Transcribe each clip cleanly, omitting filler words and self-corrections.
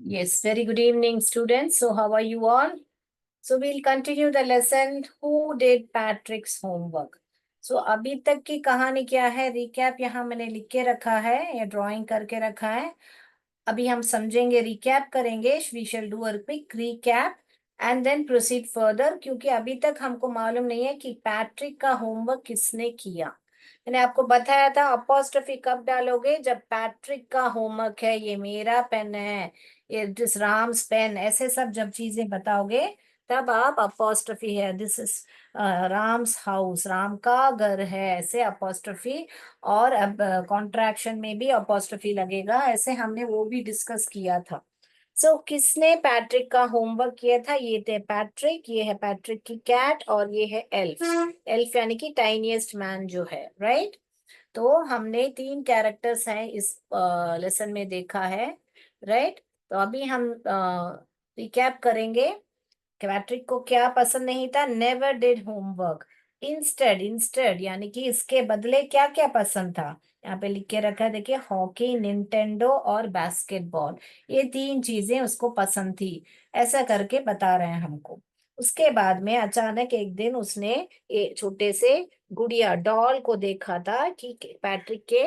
Yes, very good evening, students. So, how are you all? So, we'll continue the lesson. Who did Patrick's homework? So, अभी तक की कहानी क्या है? Recap यहाँ मैंने लिख के रखा है या ड्राइंग करके रखा है. अभी हम समझेंगे, रिकैप करेंगे. We shall do a quick recap and then proceed further, क्योंकि अभी तक हमको मालूम नहीं है कि पैट्रिक का होमवर्क किसने किया. मैंने आपको बताया था अपोस्ट्रोफी कब डालोगे, जब पैट्रिक का होमवर्क है, ये मेरा पेन है, ये दिस राम्स पेन, ऐसे सब जब चीजें बताओगे तब आप अपोस्ट्रोफी है, this is Ram's house, Ram का घर है, ऐसे अपोस्ट्रोफी. और अब कॉन्ट्रैक्शन में भी अपोस्ट्रोफी लगेगा, ऐसे हमने वो भी डिस्कस किया था. सो किसने पैट्रिक का होमवर्क किया था? ये थे पैट्रिक, ये है पैट्रिक की कैट, और ये है एल्फ. एल्फ यानी कि टाइनीएस्ट मैन जो है, राइट. तो हमने 3 कैरेक्टर्स हैं इस लेसन में देखा है, राइट. तो अभी हम रिकैप करेंगे. पैट्रिक को क्या पसंद नहीं था? Never did homework. Instead, instead यानी कि इसके बदले क्या क्या पसंद था? यहाँ पे लिख के रखा है, देखिए, हॉकी, निंटेंडो और बास्केटबॉल, ये 3 चीजें उसको पसंद थी, ऐसा करके बता रहे हैं हमको. उसके बाद में अचानक एक दिन उसने ये छोटे से गुड़िया डॉल को देखा था कि पैट्रिक के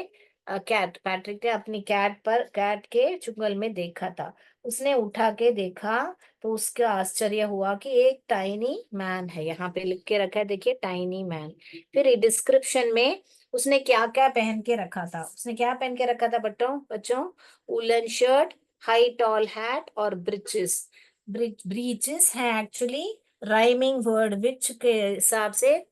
पैट्रिक ने अपनी कैट के चुंगल में देखा था. उसने उठा के देखा तो उसका आश्चर्य हुआ कि एक टाइनी मैन है, यहाँ पे लिख के रखा है, देखिए, टाइनी मैन. फिर डिस्क्रिप्शन में उसने क्या क्या पहन के रखा था. उसने क्या पहन के रखा था बच्चों बच्चों? Woollen shirt, high tall hat और ब्रिचेस. ब्रीचेस है एक्चुअली राइमिंग वर्ड, विच के हिसाब से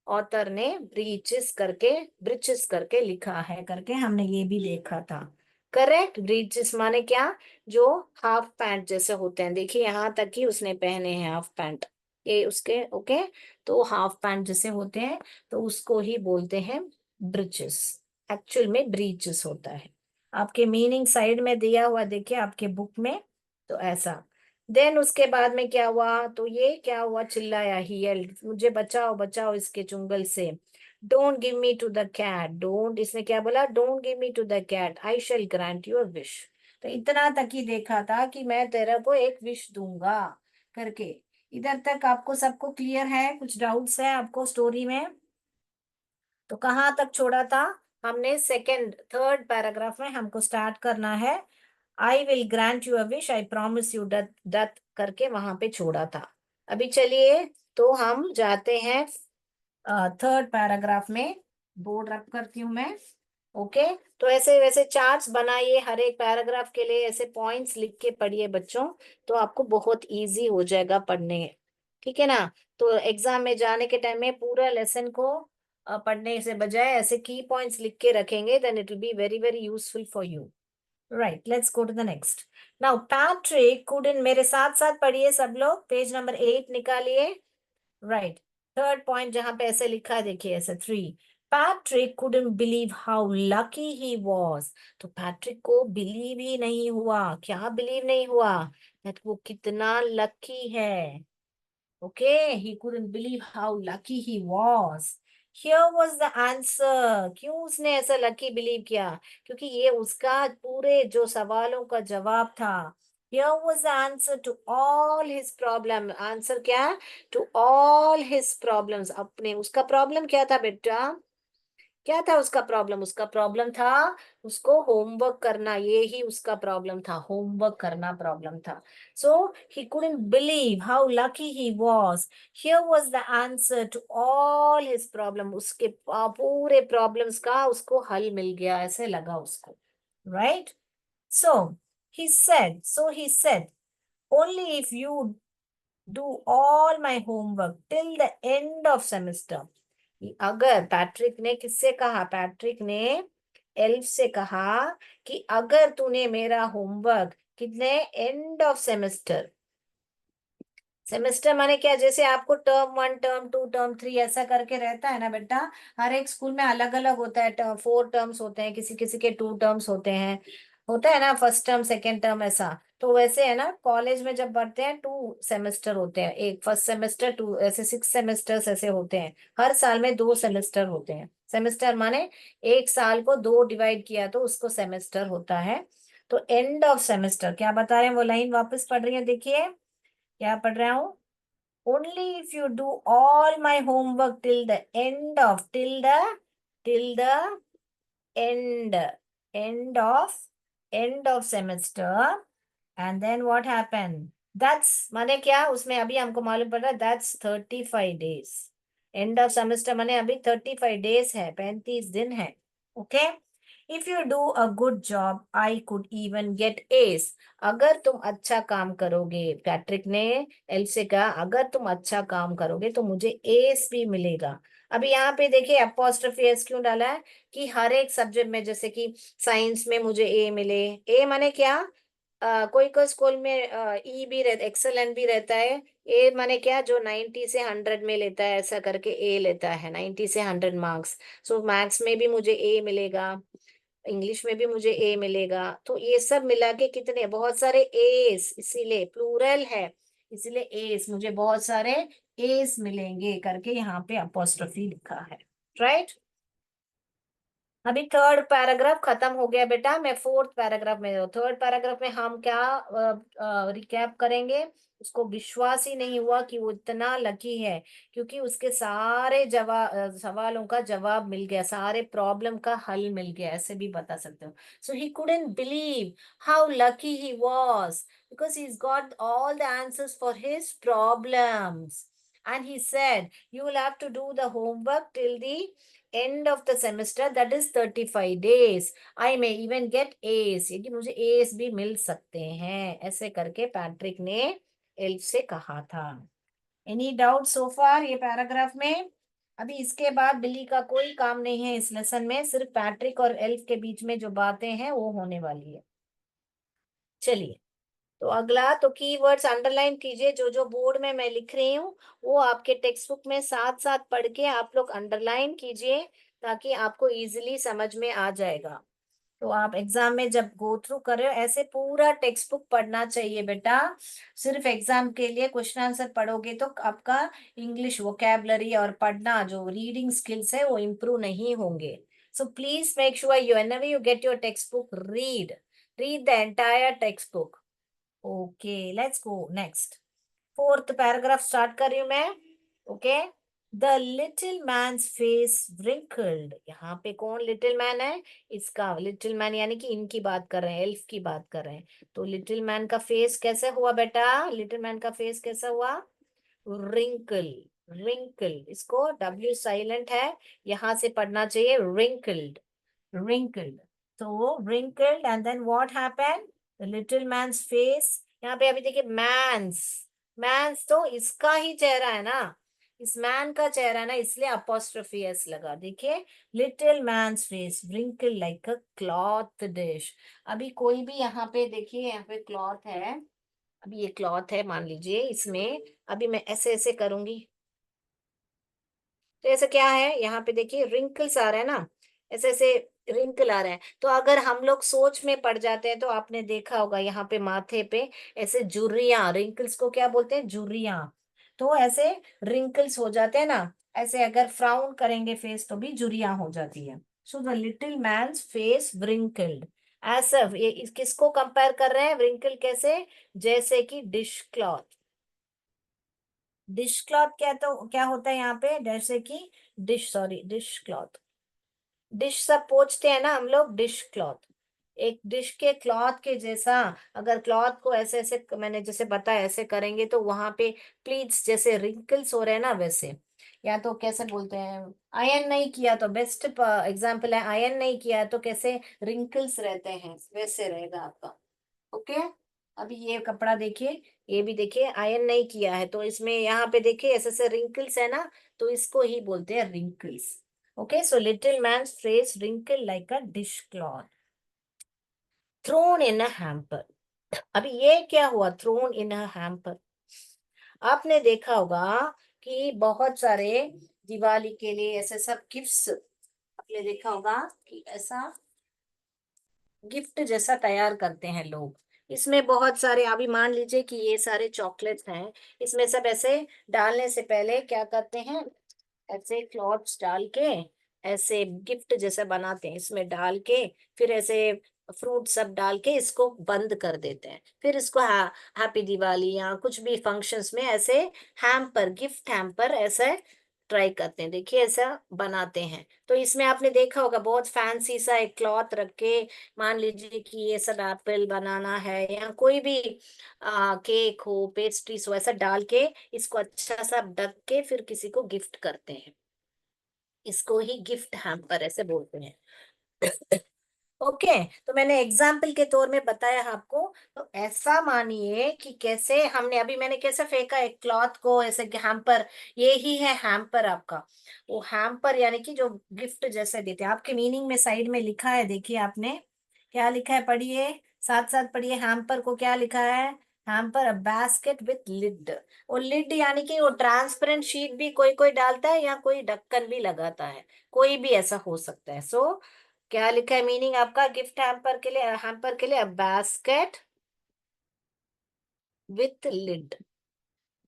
ऑथर ने ब्रिचेस करके लिखा है, करके हमने ये भी देखा था. करेक्ट. ब्रीचेस माने क्या? जो हाफ पैंट जैसे होते हैं, देखिए यहाँ तक ही उसने पहने हैं हाफ पैंट, ये उसके ओके. तो हाफ पैंट जैसे होते हैं तो उसको ही बोलते हैं ब्रिचेस. एक्चुअल में ब्रीचेस होता है. आपके मीनिंग साइड में दिया हुआ, देखिए आपके बुक में. तो ऐसा. देन उसके बाद में क्या हुआ? तो ये क्या हुआ? चिल्लाया, ही येल्ड, मुझे बचाओ बचाओ इसके चुंगल से. Don't give me to the cat. Don't, इसने क्या बोला? Don't give me to the cat, I shall grant your wish. तो इतना तक ही देखा था कि मैं तेरे को एक विश दूंगा करके. इधर तक आपको सबको क्लियर है? कुछ डाउट्स है आपको स्टोरी में? तो कहाँ तक छोड़ा था हमने? थर्ड पैराग्राफ में हमको स्टार्ट करना है. I will grant you a wish, I promise you doth doth करके वहां पे छोड़ा था. अभी चलिए, तो हम जाते हैं थर्ड पैराग्राफ में. बोर्ड रब करती हूँ मैं. ओके. तो ऐसे वैसे चार्ट्स बनाइए हर एक पैराग्राफ के लिए, ऐसे पॉइंट्स लिख के पढ़िए बच्चों, तो आपको बहुत इजी हो जाएगा पढ़ने. ठीक है ना? तो एग्जाम में जाने के टाइम में पूरा लेसन को पढ़ने से बजाय ऐसे की पॉइंट्स लिख के रखेंगे, then it will be very very useful for you. Right, let's go to the next. Now Patrick couldn't, मेरे साथ साथ पढ़िए सब लोग, पेज नंबर 8 निकालिए. राइट. थर्ड पॉइंट जहां पे ऐसे लिखा है, देखिए ऐसे 3. Patrick couldn't believe how lucky he was. तो पैट्रिक को बिलीव ही नहीं हुआ. क्या बिलीव नहीं हुआ? that वो कितना लकी है. Okay, he couldn't believe how lucky he was. Here was the answer. क्यों उसने ऐसा लकी बिलीव किया? क्योंकि ये उसका पूरे जो सवालों का जवाब था. Here was the answer to all his problem. Answer क्या? To all his problems. अपने उसका प्रॉब्लम क्या था बेटा? क्या था उसका प्रॉब्लम? उसका प्रॉब्लम था उसको होमवर्क करना. ये ही उसका प्रॉब्लम था, होमवर्क करना प्रॉब्लम था. So he couldn't believe how lucky he was. Here was the answer to all his problem. उसके पूरे प्रॉब्लम्स का उसको हल मिल गया, ऐसे लगा उसको. Right. So he said only if you do all my homework till the end of semester. अगर पैट्रिक ने किससे कहा? पैट्रिक ने एल्फ से कहा कि अगर तूने मेरा होमवर्क कितने एंड ऑफ सेमेस्टर. सेमेस्टर माने क्या? जैसे आपको टर्म 1, टर्म 2, टर्म 3 ऐसा करके रहता है ना बेटा. हर एक स्कूल में अलग अलग होता है. 4 टर्म्स होते हैं, किसी किसी के 2 टर्म्स होते हैं, होता है ना, फर्स्ट टर्म सेकेंड टर्म ऐसा. तो वैसे है ना, कॉलेज में जब बढ़ते हैं 2 सेमेस्टर होते हैं, एक फर्स्ट सेमेस्टर, 2 ऐसे 6 सेमेस्टर्स ऐसे होते हैं. हर साल में 2 सेमेस्टर होते हैं. सेमेस्टर माने एक साल को 2 डिवाइड किया तो उसको सेमेस्टर होता है. तो एंड ऑफ सेमेस्टर क्या बता रहे हैं, वो लाइन वापस पढ़ रही है, देखिए क्या पढ़ रहा हूँ। Only if you do all my homework till the end of till the end end of end of semester, and then what happened, that's माने क्या, उसमें अभी हमको मालूम पड़ रहा है that's 35 days। End of semester माने अभी 35 days है, 35 दिन है। Okay, if you do a good job I could even get S. अगर तुम अच्छा काम करोगे, पैट्रिक ने एल से कहा, अगर तुम अच्छा काम करोगे तो मुझे एस भी मिलेगा। अभी यहाँ पे देखिए अपोस्ट्रोफी एस क्यों डाला है, कि हर एक सब्जेक्ट में, जैसे कि साइंस में मुझे ए मिले, ए माने क्या, कोई कोई स्कूल में ई भी रहता, एक्सेलेंट भी रहता है। ए माने क्या, जो 90 से 100 में लेता है, ऐसा करके ए लेता है, 90 से 100 मार्क्स। सो मैथ्स में भी मुझे ए मिलेगा, इंग्लिश में भी मुझे ए मिलेगा। तो ये सब मिला के कितने, बहुत सारे एस, इसीलिए प्लूरल है, इसीलिए एस, मुझे बहुत सारे एस मिलेंगे करके यहाँ पे अपोस्ट्रोफी लिखा है। राइट, अभी थर्ड पैराग्राफ खत्म हो गया बेटा, मैं फोर्थ पैराग्राफ में हूँ। थर्ड पैराग्राफ में हम क्या रिकैप करेंगे। उसको विश्वास ही नहीं हुआ कि वो इतना लकी है, क्योंकि उसके सारे जवाब, सवालों का जवाब मिल गया, सारे प्रॉब्लम का हल मिल गया, ऐसे भी बता सकते हो। So he couldn't believe how lucky he was, because he got all the answers for his problems. And he said you will have to do the homework till the end of the semester, that is 35 days, I may even get A's, ये कि मुझे A's भी मिल सकते हैं, ऐसे करके Patrick ने elf से कहा था। एनी डाउट सो फार ये पैराग्राफ में। अभी इसके बाद बिली का कोई काम नहीं है इस लेसन में, सिर्फ पैट्रिक और एल्फ के बीच में जो बातें हैं वो होने वाली है। चलिए, तो अगला, तो कीवर्ड्स अंडरलाइन कीजिए, जो जो बोर्ड में मैं लिख रही हूँ वो आपके टेक्स्ट बुक में साथ साथ पढ़ के आप लोग अंडरलाइन कीजिए, ताकि आपको इजीली समझ में आ जाएगा। तो आप एग्जाम में जब गो थ्रू कर रहे हो, ऐसे पूरा टेक्स्ट बुक पढ़ना चाहिए बेटा। सिर्फ एग्जाम के लिए क्वेश्चन आंसर पढ़ोगे तो आपका इंग्लिश वोकैबलरी और पढ़ना जो रीडिंग स्किल्स है वो इम्प्रूव नहीं होंगे। So please make sure you whenever you get your textbook, read the entire textbook। Okay, let's go next. Fourth paragraph start कर रही हूं मैं। Okay, the little man's face wrinkled, यहाँ पे कौन लिटिल मैन है, इसका लिटिल मैन, यानी कि इनकी बात कर रहे हैं, एल्फ की बात कर रहे हैं। तो लिटिल मैन का फेस कैसे हुआ बेटा, लिटिल मैन का फेस कैसा हुआ, रिंकल, रिंकल, इसको डब्ल्यू साइलेंट है, यहां से पढ़ना चाहिए wrinkled, wrinkled। तो wrinkled and then what happened, the little man's face, यहाँ पे अभी देखिए मैंस, मैंस तो इसका ही चेहरा है ना, इस मैन का चेहरा है ना, इसलिए अपोस्ट्रोफी एस लगा। देखिए, little man's face wrinkled like a cloth dish. अभी कोई भी यहाँ पे देखिए, यहाँ पे क्लॉथ है, अभी ये क्लॉथ है मान लीजिए, इसमें अभी मैं ऐसे ऐसे करूंगी तो ऐसा क्या है, यहाँ पे देखिए रिंकल्स आ रहे हैं ना, ऐसे ऐसे रिंकल आ रहे हैं। तो अगर हम लोग सोच में पड़ जाते हैं तो आपने देखा होगा यहाँ पे माथे पे ऐसे झुर्रियां, रिंकल्स को क्या बोलते हैं, झुर्रियां। तो ऐसे रिंकल्स हो जाते हैं ना, ऐसे अगर फ्राउन करेंगे फेस तो भी झुर्रियां हो जाती है। So the little man's face wrinkled, ऐसा ये किसको कंपेयर कर रहे हैं, wrinkle कैसे, जैसे कि डिश क्लॉथ। डिश क्लॉथ क्या, तो क्या होता है यहाँ पे, जैसे कि dish, sorry dish cloth, dish सब पोंछते हैं ना हम लोग, डिश क्लॉथ, एक डिश के क्लॉथ के जैसा। अगर क्लॉथ को ऐसे ऐसे मैंने जैसे बताया ऐसे करेंगे तो वहां पे प्लीट्स जैसे रिंकल्स हो रहे हैं ना, वैसे। या तो कैसे बोलते हैं, आयन नहीं किया तो बेस्ट एग्जाम्पल है, आयन नहीं किया तो कैसे रिंकल्स रहते हैं, वैसे रहेगा आपका। ओके, अभी ये कपड़ा देखिए, ये भी देखिए आयरन नहीं किया है, तो इसमें यहाँ पे देखिए ऐसे ऐसे रिंकल्स है ना, तो इसको ही बोलते हैं wrinkles. Okay, so little man face wrinkled like a dish cloth, thrown in a hamper. अभी ये क्या हुआ, थ्रोन इन अ हैम्पर, आपने देखा होगा कि बहुत सारे दिवाली के लिए ऐसे सब गिफ्ट्स, आपने देखा होगा कि ऐसा गिफ्ट जैसा तैयार करते हैं लोग। इसमें बहुत सारे, अभी मान लीजिए कि ये सारे चॉकलेट्स हैं, इसमें सब ऐसे डालने से पहले क्या करते हैं, ऐसे क्लॉथ्स डाल के ऐसे गिफ्ट जैसा बनाते हैं, इसमें डाल के फिर ऐसे फ्रूट सब डाल के इसको बंद कर देते हैं। फिर इसको हैप्पी दिवाली या कुछ भी फंक्शंस में ऐसे हैम्पर, गिफ्ट हैम्पर ऐसे ट्राई करते हैं। देखिए ऐसा बनाते हैं। तो इसमें आपने देखा होगा बहुत फैंसी सा एक क्लॉथ रख के, मान लीजिए कि ये सब एप्पल बनाना है या कोई भी केक हो, पेस्ट्रीज हो, ऐसा डाल के इसको अच्छा सा ढक के फिर किसी को गिफ्ट करते हैं। इसको ही गिफ्ट हैम्पर ऐसे बोलते हैं। ओके। तो मैंने एग्जाम्पल के तौर में बताया आपको। तो ऐसा मानिए कि कैसे हमने अभी मैंने कैसे फेंका एक क्लॉथ को ऐसे हैम्पर, ये ही है हैम्पर आपका। वो हैम्पर यानी कि जो गिफ्ट जैसे देते हैं। आपके मीनिंग में साइड में लिखा है, देखिए आपने क्या लिखा है, पढ़िए, साथ साथ पढ़िए। हैम्पर को क्या लिखा है? Hamper a basket with lid. वो लिड यानी कि वो ट्रांसपेरेंट शीट भी कोई कोई डालता है या कोई ढक्कन भी लगाता है, कोई भी ऐसा हो सकता है। सो क्या लिखा है मीनिंग आपका गिफ्ट हैम्पर के लिए? हैम्पर के लिए basket with lid.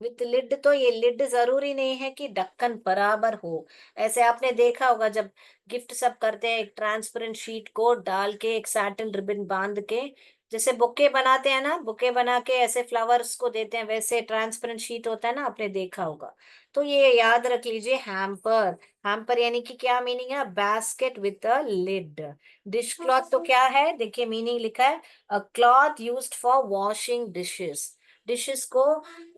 With lid, तो ये लिड जरूरी नहीं है कि ढक्कन बराबर हो। ऐसे आपने देखा होगा जब गिफ्ट सब करते हैं, एक ट्रांसपेरेंट शीट को डाल के एक सैटिन रिबन बांध के, जैसे बुके बनाते हैं ना, बुके बना के ऐसे फ्लावर्स को देते हैं, वैसे ट्रांसपेरेंट शीट होता है ना, आपने देखा होगा। तो ये याद रख लीजिए हैम्पर। हैम्पर यानी कि क्या मीनिंग है? Basket with a lid. Dish cloth तो क्या है, देखिए मीनिंग लिखा है, a cloth used for washing dishes. Dishes को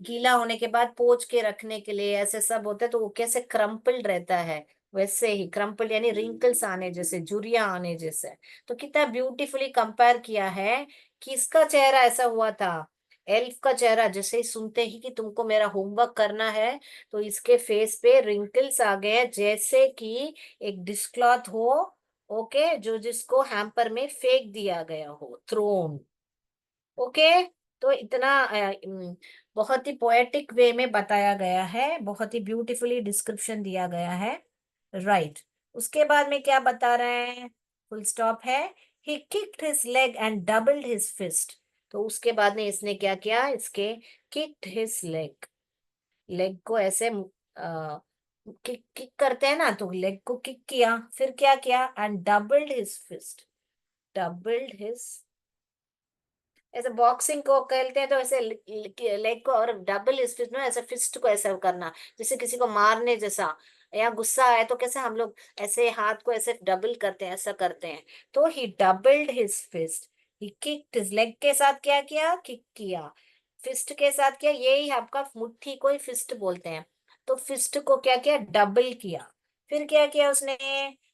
गीला होने के बाद पोंछ के रखने के लिए ऐसे सब होता है। तो वो कैसे क्रम्पल्ड रहता है, वैसे ही क्रम्पल यानी रिंकल्स आने जैसे, झुर्रियां आने जैसे। तो कितना ब्यूटीफुली कंपेयर किया है। किसका चेहरा ऐसा हुआ था? एल्फ का चेहरा। जैसे ही सुनते ही कि तुमको मेरा होमवर्क करना है, तो इसके फेस पे रिंकल्स आ गए जैसे कि एक डिश क्लॉथ हो, ओके, जो जिसको हैम्पर में फेंक दिया गया हो, थ्रोन। ओके। तो इतना बहुत ही पोएटिक वे में बताया गया है, बहुत ही ब्यूटीफुली डिस्क्रिप्शन दिया गया है। राइट। उसके बाद में क्या बता रहे हैं? फुल स्टॉप है। He kicked his leg and doubled his fist. तो उसके बाद में इसने क्या किया? इसके किक्ड हिज लेग, लेग को ऐसे किक किक करते हैं ना, तो लेग को किक किया, फिर क्या किया? And doubled his fist. Doubled his, ऐसे बॉक्सिंग को खेलते हैं तो ऐसे लेग को और डबल इस फिस्ट में ऐसे फिस्ट को ऐसे करना, जैसे किसी को मारने जैसा, या गुस्सा है तो कैसे हम लोग ऐसे हाथ को ऐसे डबल करते हैं, ऐसा करते हैं। तो ही डबल्ड हिज फिस्ट। ही किक्ड हिज लेग के साथ क्या किया? किक किया। फिस्ट के साथ क्या? यही आपका मुट्ठी को ही फिस्ट बोलते हैं। तो फिस्ट को क्या किया? डबल किया। फिर क्या किया उसने?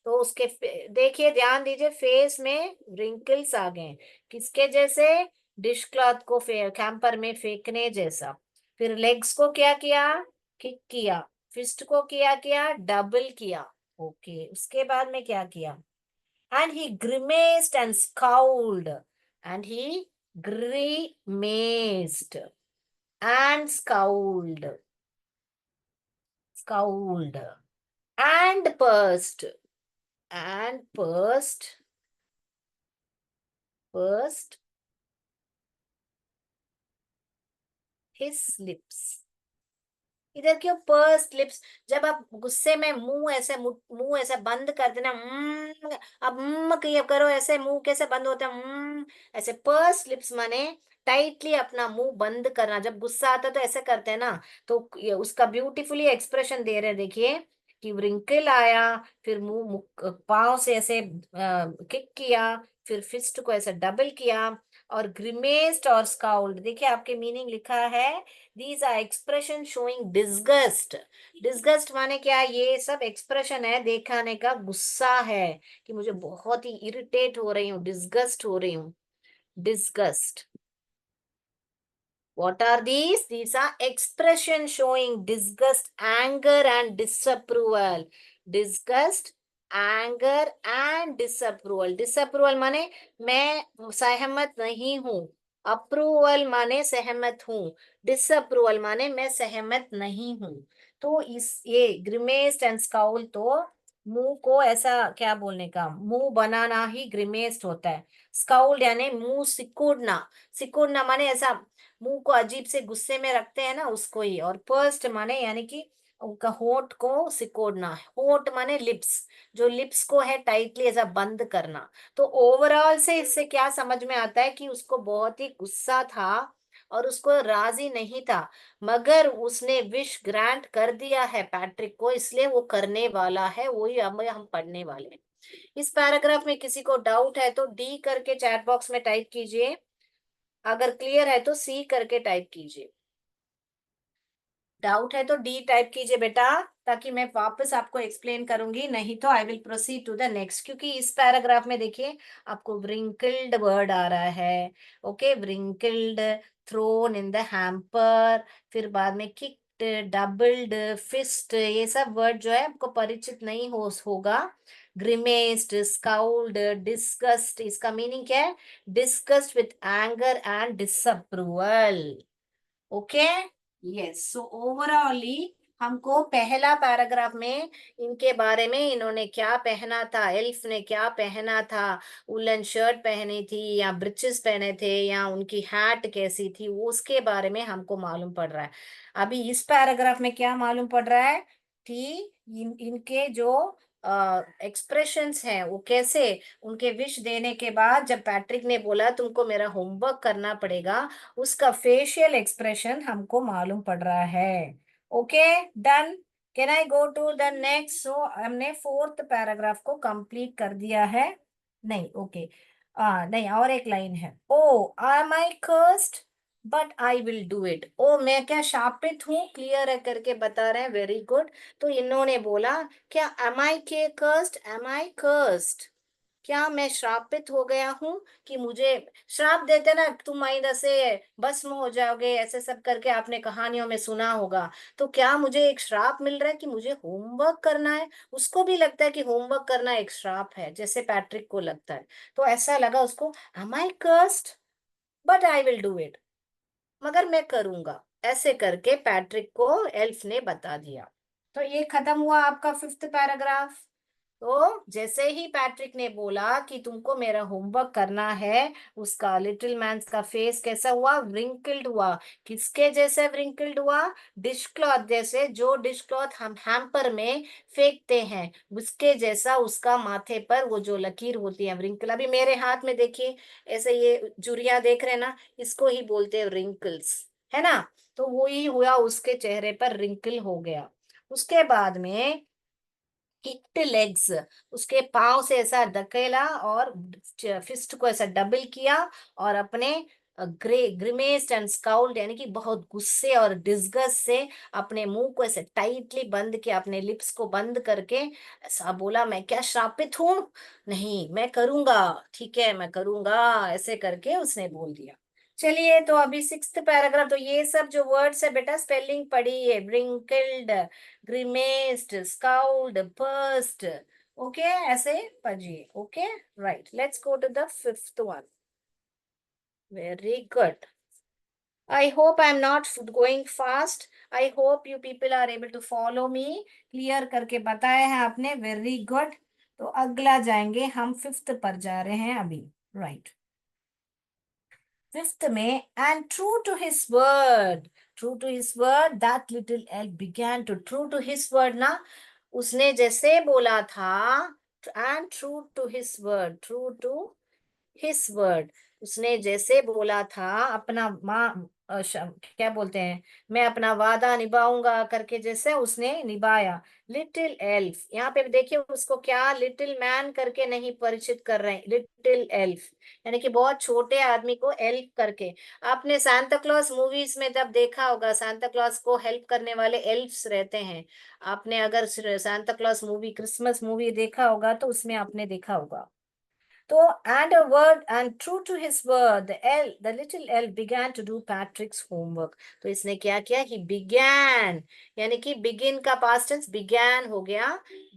तो उसके देखिए ध्यान दीजिए, फेस में रिंकल्स आ गए। किसके जैसे? डिश क्लॉथ को कैंपर में फेंकने जैसा। फिर लेग्स को क्या किया? किक किया। फिस्ट को किया किया डबल किया। ओके। उसके बाद में क्या किया? And he grimaced and scowled. And he grimaced and scowled, scowled and pursed his lips। इधर क्यों पर्स लिप्स? जब आप गुस्से में मुंह ऐसे मुंह ऐसे बंद कर देना, अब ये करो, ऐसे मुंह कैसे बंद होता है? ऐसे पर्स लिप्स माने टाइटली अपना मुंह बंद करना। जब गुस्सा आता है तो ऐसे करते हैं ना। तो ये उसका ब्यूटीफुली एक्सप्रेशन दे रहे हैं, देखिए कि रिंकल आया, फिर पाँव से ऐसे किक किया, फिर फिस्ट को ऐसे डबल किया, और ग्रिमेस्ड और स्काउल्ड। देखिए आपके मीनिंग लिखा है, these are expression showing disgust. Disgust माने क्या? ये सब एक्सप्रेशन है दिखाने का, गुस्सा है कि मुझे बहुत ही इरिटेट हो रही हूँ, डिस्गस्ट हो रही हूँ। Disgust. What are these? These are expression showing disgust, anger, and disapproval. Disgust, anger, and disapproval. Disapproval माने मैं सहमत नहीं हूँ। अप्रूवल माने सहमत हूँ। डिसअप्रूवल माने मैं सहमत नहीं हूँ। तो इस ये ग्रिमेस्ड एंड स्काउल, तो मुंह को ऐसा क्या बोलने का, मुंह बनाना ही ग्रिमेस्ड होता है। स्काउल्ड यानी मुंह सिकुड़ना। सिकुड़ना माने ऐसा मुंह को अजीब से गुस्से में रखते हैं ना, उसको ही। और पर्स्ट माने यानी कि उनका होठ को सिकोड़ना, होठ माने लिप्स, जो लिप्स को है टाइटली ऐसा बंद करना। तो ओवरऑल से इससे क्या समझ में आता है कि उसको बहुत ही गुस्सा था और उसको राजी नहीं था, मगर उसने विश ग्रांट कर दिया है पैट्रिक को, इसलिए वो करने वाला है, वही हम पढ़ने वाले हैं। इस पैराग्राफ में किसी को डाउट है तो डी करके चैट बॉक्स में टाइप कीजिए, अगर क्लियर है तो सी करके टाइप कीजिए। डाउट है तो डी टाइप कीजिए बेटा, ताकि मैं वापस आपको एक्सप्लेन करूंगी, नहीं तो I will proceed to the next, क्योंकि इस पैराग्राफ में देखिए आपको व्रिंकल्ड वर्ड आ रहा है। Okay, wrinkled, thrown in the hamper, फिर बाद में किक्ड, डबल्ड, फिस्ट, ये सब वर्ड जो है आपको परिचित नहीं होगा। ग्रिमेस्ड, स्काउल्ड, डिस्गस्ट, इसका मीनिंग क्या है? Disgust with anger and disapproval. Okay, yes. So overally हमको पहला पैराग्राफ में इनके बारे में, इन्होंने क्या पहना था, एल्फ ने क्या पहना था, उलन शर्ट पहनी थी या ब्रिचेस पहने थे, या उनकी हैट कैसी थी, वो उसके बारे में हमको मालूम पड़ रहा है। अभी इस पैराग्राफ में क्या मालूम पड़ रहा है कि इनके जो एक्सप्रेशंस हैं वो कैसे, उनके विश देने के बाद जब पैट्रिक ने बोला तुमको मेरा होमवर्क करना पड़ेगा, उसका फेशियल एक्सप्रेशन हमको मालूम पड़ रहा है। Okay, done. Can I go to the next? So हमने फोर्थ पैराग्राफ को कंप्लीट कर दिया है। नहीं, ओके, नहीं, और एक लाइन है। Oh am I cursed but I will do it. ओ मैं क्या शापित हूँ, क्लियर है करके बता रहे हैं, वेरी गुड। तो इन्होंने बोला क्या, एम आई के कर्स्ड, एम आई कर्स्ड, क्या मैं श्रापित हो गया हूं, कि मुझे श्राप देते ना, तुम आइंदा से भस्म हो जाओगे, ऐसे सब करके आपने कहानियों में सुना होगा। तो क्या मुझे एक श्राप मिल रहा है कि मुझे होमवर्क करना है? उसको भी लगता है कि होमवर्क करना एक श्राप है, जैसे पैट्रिक को लगता है। तो ऐसा लगा उसको, am I cursed but I will do it, मगर मैं करूंगा, ऐसे करके पैट्रिक को एल्फ ने बता दिया। तो ये खत्म हुआ आपका फिफ्थ पैराग्राफ। तो जैसे ही पैट्रिक ने बोला कि तुमको मेरा होमवर्क करना है, उसका लिटिल मैन का फेस कैसा हुआ? व्रिंकल्ड हुआ। किसके जैसे व्रिंकल्ड हुआ? डिश क्लॉथ जैसे, जो डिश क्लॉथ हम हैम्पर में फेंकते हैं उसके जैसा, उसका माथे पर वो जो लकीर होती है व्रिंकल। अभी मेरे हाथ में देखिए, ऐसे ये जुरिया देख रहे हैं ना, इसको ही बोलते हैं रिंकल्स, है ना? तो वो ही हुआ, उसके चेहरे पर रिंकल हो गया। उसके बाद में किक्ड लेग्स, उसके पांव से ऐसा धकेला और फिस्ट को ऐसा डबल किया, और अपने ग्रिमेस्ड एंड स्काउल्ड, यानी कि बहुत गुस्से और डिस्गस्ट से अपने मुंह को ऐसे टाइटली बंद किया, अपने लिप्स को बंद करके ऐसा बोला, मैं क्या श्रापित हूँ? नहीं, मैं करूंगा, ठीक है मैं करूंगा, ऐसे करके उसने बोल दिया। चलिए, तो अभी सिक्स्थ पैराग्राफ, तो ये सब जो वर्ड्स है बेटा स्पेलिंग पढ़ी है, wrinkled, grimaced, scowled, pursed. Okay, ऐसे पढ़िए। Okay, right, let's go to the fifth one. Very good. I hope I am not going fast. I hope you people are able to follow me. Clear करके बताया है आपने, very good. तो अगला जाएंगे हम, फिफ्थ पर जा रहे हैं अभी, राइट। फिफ्थ में, and true to his word, true to his word that little elf began to, true to his word ना, उसने जैसे बोला था, and true to his word, true to his word, उसने जैसे बोला था अपना क्या बोलते हैं, मैं अपना वादा निभाऊंगा करके, जैसे उसने निभाया। लिटिल एल्फ, यहाँ पे देखिए उसको क्या लिटिल मैन करके नहीं परिचित कर रहे हैं, लिटिल एल्फ, यानी कि बहुत छोटे आदमी को एल्फ करके। आपने सांता क्लॉस मूवीज में तब देखा होगा, सांता क्लॉस को हेल्प करने वाले एल्फ्स रहते हैं। आपने अगर Santa Claus movie, Christmas movie देखा होगा तो उसमें आपने देखा होगा। तो and a word and true to his word, the little elf began to do Patrick's homework. तो इसने क्या किया? He began, यानी कि begin का past tense began हो गया,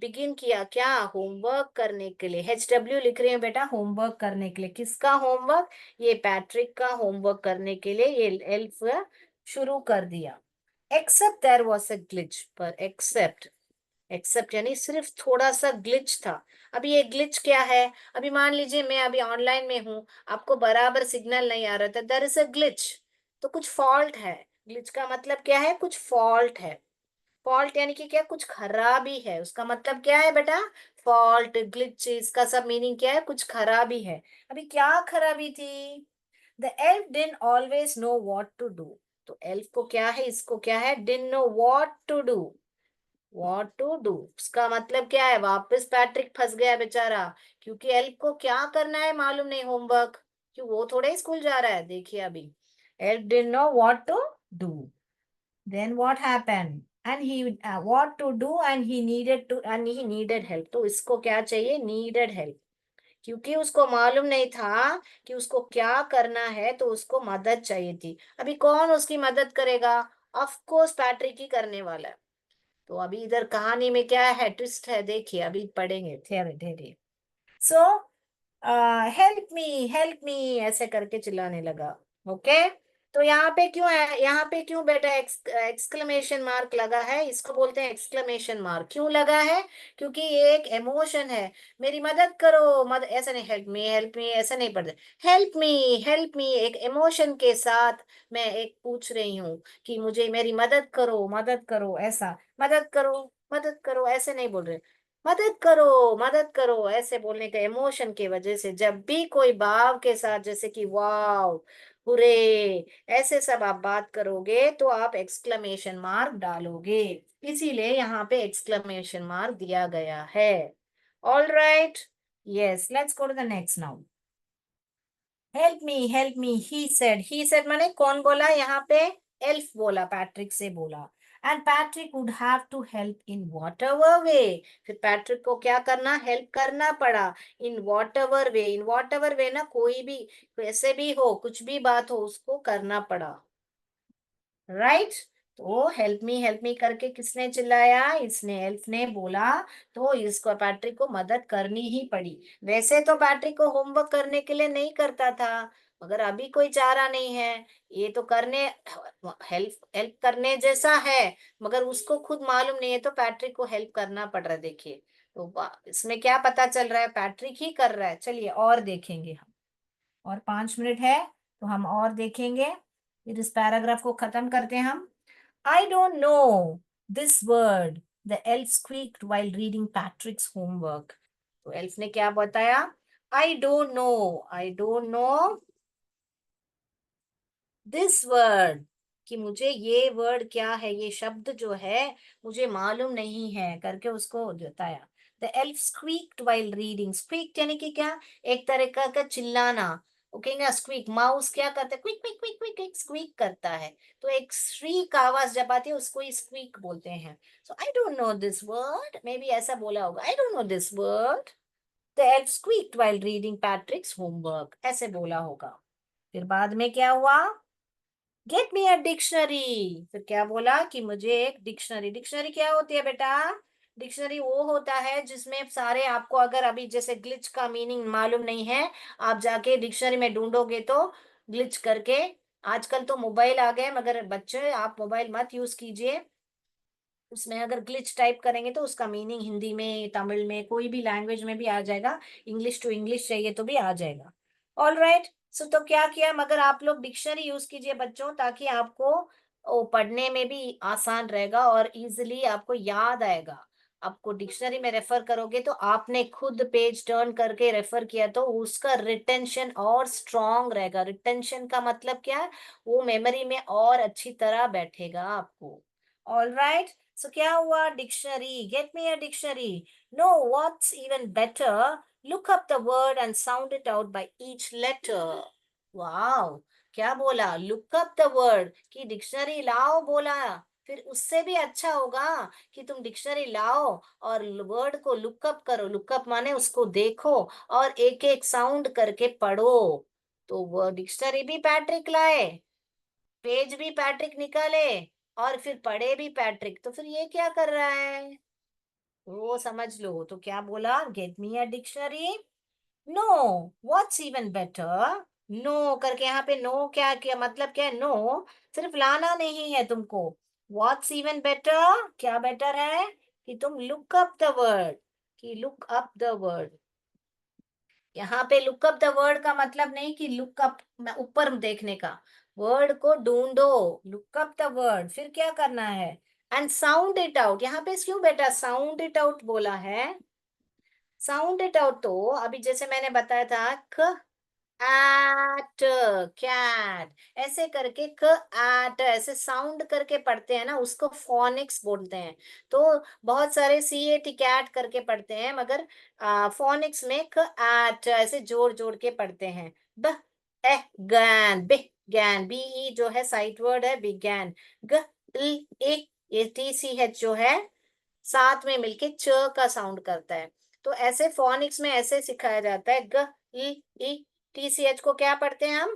begin किया क्या? होमवर्क करने के लिए। HW लिख रही है बेटा, होमवर्क करने के लिए। किसका होमवर्क? ये पैट्रिक का होमवर्क करने के लिए ये एल्फ शुरू कर दिया। Except there was a glitch, पर except, एक्सेप्ट यानी सिर्फ थोड़ा सा ग्लिच था। अभी ये ग्लिच क्या है? अभी मान लीजिए मैं अभी ऑनलाइन में हूँ, आपको बराबर सिग्नल नहीं आ रहा था, देयर इज अ ग्लिच, तो कुछ फॉल्ट है। ग्लिच का मतलब क्या है? कुछ फॉल्ट है। फॉल्ट यानी कि क्या, कुछ खराबी है, उसका मतलब क्या है बेटा, फॉल्ट, ग्लिच, इसका सब मीनिंग क्या है, कुछ खराबी है। अभी क्या खराबी थी? The elf didn't always know what to do. तो एल्फ को क्या है, इसको क्या है, didn't know what to do. What to do उसका मतलब क्या है, वापस पैट्रिक फंस गया बेचारा, क्योंकि एल्फ को क्या करना है मालूम नहीं, होमवर्क, क्यों वो थोड़े ही स्कूल जा रहा है। देखिए अभी, elf didn't know what to do, then what happened, and he what to do, and he needed help। तो इसको क्या चाहिए, needed help, क्योंकि उसको मालूम नहीं था कि उसको क्या करना है, तो उसको मदद चाहिए थी। अभी कौन उसकी मदद करेगा? ऑफ कोर्स पैट्रिक ही करने वाला है। तो अभी इधर कहानी में क्या है, ट्विस्ट है, देखिए अभी पढ़ेंगे धीरे धीरे। सो हेल्प मी ऐसे करके चिल्लाने लगा। ओके, तो यहाँ पे क्यों है, यहाँ पे क्यों बेटा एक्सक्लेमेशन मार्क लगा है, इसको बोलते हैं एक्सक्लेमेशन मार्क। क्यों लगा है? क्योंकि ये एक इमोशन है। मेरी मदद करो, मदद ऐसा नहीं, हेल्प मी ऐसा नहीं पढ़ते, हेल्प मी एक इमोशन के साथ मैं एक पूछ रही हूँ कि मुझे मेरी मदद करो ऐसा, मदद करो ऐसे नहीं बोल रहे, मदद करो ऐसे बोलने का इमोशन की वजह से, जब भी कोई भाव के साथ, जैसे कि वाव, हुरे, ऐसे सब आप बात करोगे तो आप एक्सक्लेमेशन मार्क डालोगे। इसीलिए यहाँ पे एक्सक्लेमेशन मार्क दिया गया है। All right, yes, let's go to the next now. Help me he said माने कौन बोला यहाँ पे? एल्फ बोला, पैट्रिक से बोला। And Patrick would have to help in whatever way. फिर पैट्रिक को क्या करना, हेल्प करना पड़ा। In whatever way, in whatever way ना, कोई भी, कैसे भी हो, कुछ भी बात हो, उसको करना पड़ा। राइट, तो हेल्प मी करके किसने चिल्लाया, इसने, एल्फ ने बोला। तो इसको, पैट्रिक को मदद करनी ही पड़ी। वैसे तो पैट्रिक को होमवर्क करने के लिए नहीं करता था, मगर अभी कोई चारा नहीं है, ये तो करने, हेल्प हेल्प करने जैसा है, मगर उसको खुद मालूम नहीं है, तो पैट्रिक को हेल्प करना पड़ रहा है। देखिए, तो इसमें क्या पता चल रहा है, पैट्रिक ही कर रहा है। चलिए और देखेंगे हम, और 5 मिनट है तो हम और देखेंगे, फिर इस पैराग्राफ को खत्म करते हैं हम। I don't know this word, the elf squeaked while reading Patrick's homework. तो एल्फ ने क्या बताया, I don't know this word, कि मुझे ये वर्ड क्या है, ये शब्द जो है मुझे मालूम नहीं है करके उसको बताया। The elf squeaked while reading, squeak यानी कि क्या, एक तरह का चिल्लाना। ओके ना, स्क्वीक, माउस क्या करता है, quick quick quick quick quick squeak करता है। तो एक श्रीक आवाज जब आती है उसको ही स्क्वीक बोलते हैं। So I don't know this word, maybe ऐसा बोला होगा, I don't know this word. The elf squeaked while reading Patrick's homework, ऐसे बोला होगा। फिर बाद में क्या हुआ, गेट मी अ डिक्शनरी। फिर क्या बोला कि मुझे एक डिक्शनरी, डिक्शनरी क्या होती है बेटा, डिक्शनरी वो होता है जिसमें सारे, आपको अगर अभी जैसे ग्लिच का मीनिंग मालूम नहीं है, आप जाके डिक्शनरी में ढूंढोगे तो ग्लिच करके, आजकल तो मोबाइल आ गए, मगर बच्चे आप मोबाइल मत यूज कीजिए, उसमें अगर ग्लिच टाइप करेंगे तो उसका मीनिंग हिंदी में, तमिल में, कोई भी लैंग्वेज में भी आ जाएगा, इंग्लिश टू इंग्लिश चाहिए तो भी आ जाएगा। ऑल राइट, सो तो क्या किया, मगर आप लोग डिक्शनरी यूज कीजिए बच्चों, ताकि आपको वो पढ़ने में भी आसान रहेगा और इजिली आपको याद आएगा। आपको डिक्शनरी में रेफर करोगे तो आपने खुद पेज टर्न करके रेफर किया तो उसका रिटेंशन और स्ट्रांग रहेगा। रिटेंशन का मतलब क्या है, वो मेमोरी में और अच्छी तरह बैठेगा आपको। ऑल राइट, सो क्या हुआ, dictionary, get me a dictionary. No, what's even better, look up the word and sound it out by each letter. Wow, क्या बोला, लुक अप द वर्ड, कि डिक्शनरी लाओ बोला। फिर उससे भी अच्छा होगा कि तुम डिक्शनरी लाओ और वर्ड को लुकअप करो, लुकअप माने उसको देखो और एक एक साउंड करके पढ़ो। तो वो डिक्शनरी भी पैट्रिक लाए, पेज भी पैट्रिक निकाले, और फिर पढ़े भी पैट्रिक, तो फिर ये क्या कर रहा है, वो समझ लो। तो क्या बोला, get me a dictionary. No, what's even better, no करके यहाँ पे नो क्या किया, मतलब क्या है, नो सिर्फ लाना नहीं है तुमको, व्हाट्स इवन बेटर, क्या बेटर है, कि तुम लुक अप द वर्ड, कि लुक अप द वर्ड। यहाँ पे लुकअप द वर्ड का मतलब नहीं कि लुकअप ऊपर देखने का, वर्ड को ढूंढो, लुकअप द वर्ड, फिर क्या करना है, एंड साउंड इट आउट। यहाँ पे क्यों बेटा साउंड इट आउट बोला है? साउंड इट आउट तो अभी जैसे मैंने बताया था, क एट कैट, ऐसे करके क एट ऐसे साउंड करके पढ़ते हैं ना, उसको फोनिक्स बोलते हैं। तो बहुत सारे सी ए टी कैट करके पढ़ते हैं, मगर फोनिक्स में क एट ऐसे जोड़ जोड़ के पढ़ते हैं। ब ए गैन, बिगैन, बी ई जो है साइट वर्ड है, बिगैन। ग ई ए, ये टी सी एच जो है साथ में मिलके च का साउंड करता है। तो ऐसे फोनिक्स में ऐसे सिखाया जाता है। ग ई ई, टी सी एच को क्या पढ़ते हैं हम?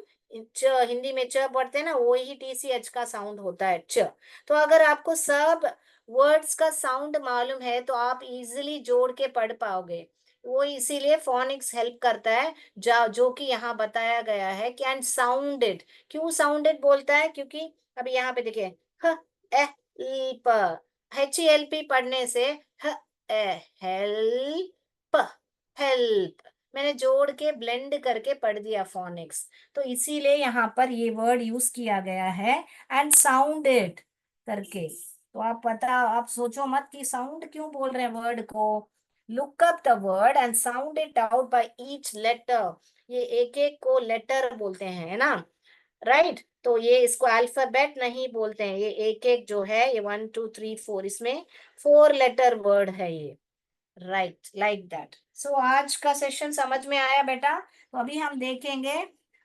च, हिंदी में च पढ़ते हैं ना, वो ही टी सी एच का साउंड होता है, च। तो अगर आपको सब वर्ड्स का साउंड मालूम है तो आप इजीली जोड़ के पढ़ पाओगे। वो इसीलिए फोनिक्स हेल्प करता है, जो कि यहाँ बताया गया है कि एंड साउंडेड। क्यों साउंडेड बोलता है? क्योंकि अभी यहाँ पे देखिए, ह ए ल प, HELP पढ़ने से ह ए हेल्प, हेल्प मैंने जोड़ के ब्लेंड करके पढ़ दिया फोनिक्स। तो इसीलिए यहाँ पर ये वर्ड यूज किया गया है, एंड साउंडेड करके। तो आप सोचो मत कि साउंड क्यों बोल रहे हैं वर्ड को। Look up the word and sound it out by each letter. ये एक एक को लेटर बोलते हैं, है ना? राइट। तो ये इसको अल्फाबेट नहीं बोलते हैं, ये एक एक जो है, ये 1 2 3 4, इसमें 4 लेटर वर्ड है ये। Right, like that. सो आज का सेशन समझ में आया बेटा? तो अभी हम देखेंगे,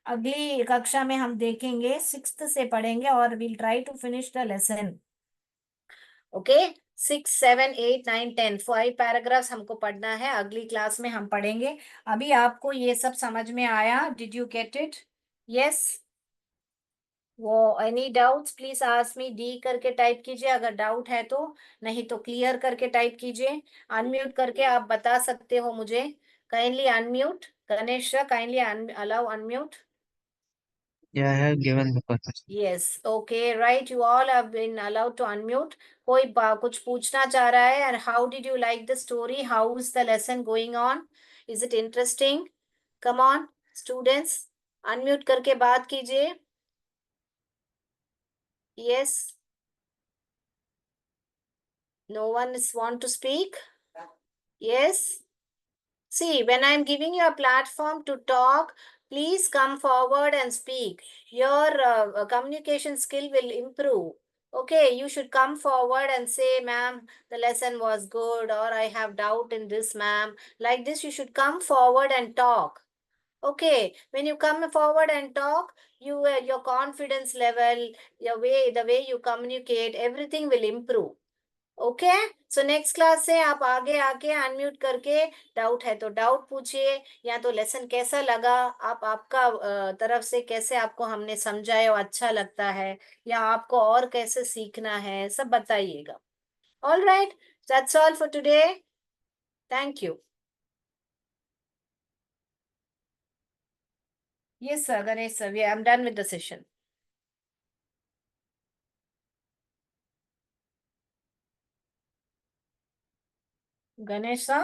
अगली कक्षा में हम देखेंगे, 6th से पढ़ेंगे और will try to finish the lesson. Okay, 6 7 8 9 10, 5 paragraphs हमको पढ़ना है, अगली क्लास में हम पढ़ेंगे। अभी आपको ये सब समझ में आया? Did you get it? Yes. वो any doubts please ask me, D करके टाइप कीजिए अगर डाउट है तो, नहीं तो क्लियर करके टाइप कीजिए। अनम्यूट करके आप बता सकते हो मुझे। Kindly unmute, Ganesh kindly allow unmute. Yeah, I have given the purpose. Yes, okay, right, you all have been allowed to unmute. कोई कुछ पूछना चाह रहा है? And how did you like the story? How is the lesson going on? Is it interesting? Come on students, unmute करके बात कीजिए। Yes, no one is want to speak? Yes. See, when I'm giving you a platform to talk, please come forward and speak. Your communication skill will improve. Okay, you should come forward and say, ma'am, the lesson was good, or I have doubt in this, ma'am. Like this, you should come forward and talk. Okay, when you come forward and talk, your confidence level, the way you communicate, everything will improve. Okay. So next class से आप आगे आके unmute करके doubt है तो doubt पूछिए, या तो लेसन कैसा लगा, आप आपका तरफ से कैसे आपको हमने समझाया वो अच्छा लगता है, या आपको और कैसे सीखना है, सब बताइएगा। All right, that's all for today. Thank you. Yes sir, Ganesh sir, I am done with the session. Ganesh sir.